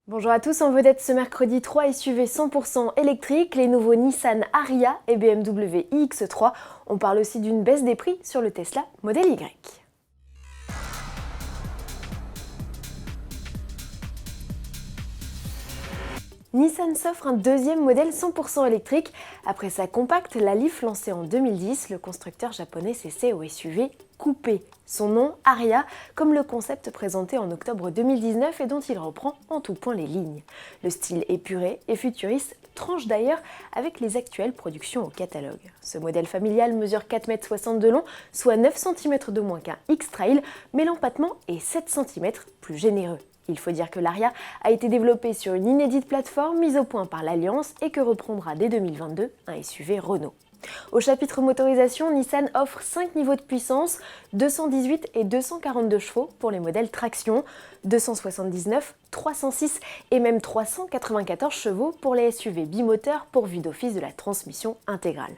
Bonjour à tous, en vedette ce mercredi 3 SUV 100% électriques, les nouveaux Nissan Ariya et BMW iX3. On parle aussi d'une baisse des prix sur le Tesla Model Y. Nissan s'offre un deuxième modèle 100% électrique. Après sa compacte, la Leaf lancée en 2010, le constructeur japonais s'essaie au SUV coupé. Son nom, Ariya, comme le concept présenté en octobre 2019 et dont il reprend en tout point les lignes. Le style épuré et futuriste tranche d'ailleurs avec les actuelles productions au catalogue. Ce modèle familial mesure 4,60 m de long, soit 9 cm de moins qu'un X-Trail, mais l'empattement est 7 cm plus généreux. Il faut dire que l'Ariya a été développé sur une inédite plateforme mise au point par l'Alliance et que reprendra dès 2022 un SUV Renault. Au chapitre motorisation, Nissan offre 5 niveaux de puissance, 218 et 242 chevaux pour les modèles traction, 279, 306 et même 394 chevaux pour les SUV bimoteurs pourvus d'office de la transmission intégrale.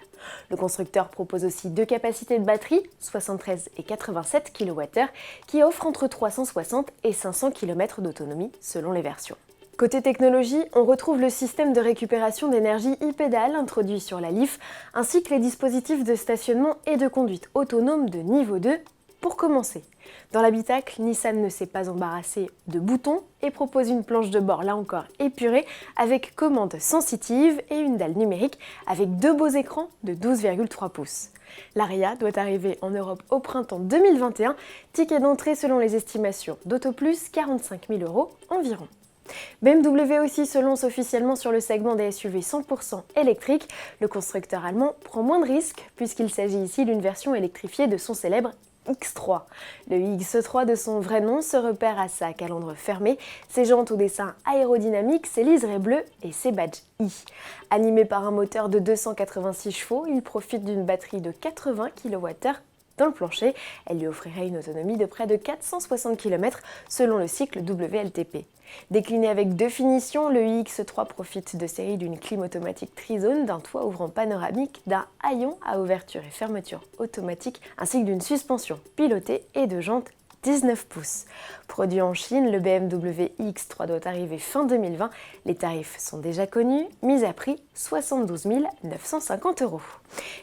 Le constructeur propose aussi deux capacités de batterie, 73 et 87 kWh, qui offrent entre 360 et 500 km d'autonomie selon les versions. Côté technologie, on retrouve le système de récupération d'énergie e-Pedal introduit sur la Leaf, ainsi que les dispositifs de stationnement et de conduite autonome de niveau 2. Pour commencer, dans l'habitacle, Nissan ne s'est pas embarrassé de boutons et propose une planche de bord là encore épurée avec commande sensitive et une dalle numérique avec deux beaux écrans de 12,3 pouces. L'Ariya doit arriver en Europe au printemps 2021, ticket d'entrée selon les estimations d'Autoplus, 45 000 € environ. BMW aussi se lance officiellement sur le segment des SUV 100% électriques. Le constructeur allemand prend moins de risques puisqu'il s'agit ici d'une version électrifiée de son célèbre X3. Le X3 de son vrai nom se repère à sa calandre fermée, ses jantes au dessin aérodynamique, ses liserés bleus et ses badges I. Animé par un moteur de 286 chevaux, il profite d'une batterie de 80 kWh dans le plancher. Elle lui offrirait une autonomie de près de 460 km selon le cycle WLTP. Décliné avec deux finitions, le iX3 profite de séries d'une clim automatique trizone, d'un toit ouvrant panoramique, d'un haillon à ouverture et fermeture automatique, ainsi que d'une suspension pilotée et de jantes 19 pouces. Produit en Chine, le BMW iX3 doit arriver fin 2020. Les tarifs sont déjà connus, mis à prix 72 950 €.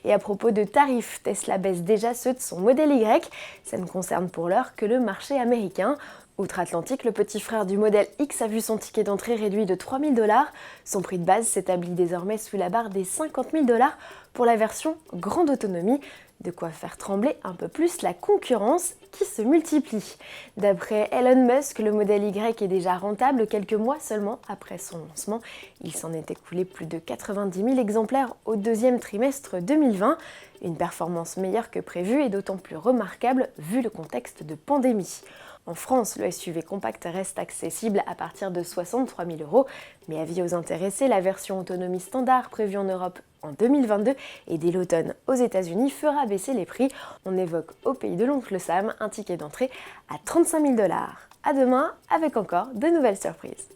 Et à propos de tarifs, Tesla baisse déjà ceux de son modèle Y. Ça ne concerne pour l'heure que le marché américain. Outre-Atlantique, le petit frère du modèle X a vu son ticket d'entrée réduit de 3 000 $. Son prix de base s'établit désormais sous la barre des 50 000 $ pour la version grande autonomie. De quoi faire trembler un peu plus la concurrence qui se multiplie. D'après Elon Musk, le modèle Y est déjà rentable quelques mois seulement après son lancement. Il s'en est écoulé plus de 90 000 exemplaires au deuxième trimestre 2020. Une performance meilleure que prévue et d'autant plus remarquable vu le contexte de pandémie. En France, le SUV compact reste accessible à partir de 63 000 €, mais avis aux intéressés, la version autonomie standard prévue en Europe en 2022 et dès l'automne aux États-Unis fera baisser les prix. On évoque au pays de l'oncle Sam un ticket d'entrée à 35 000 $. À demain avec encore de nouvelles surprises.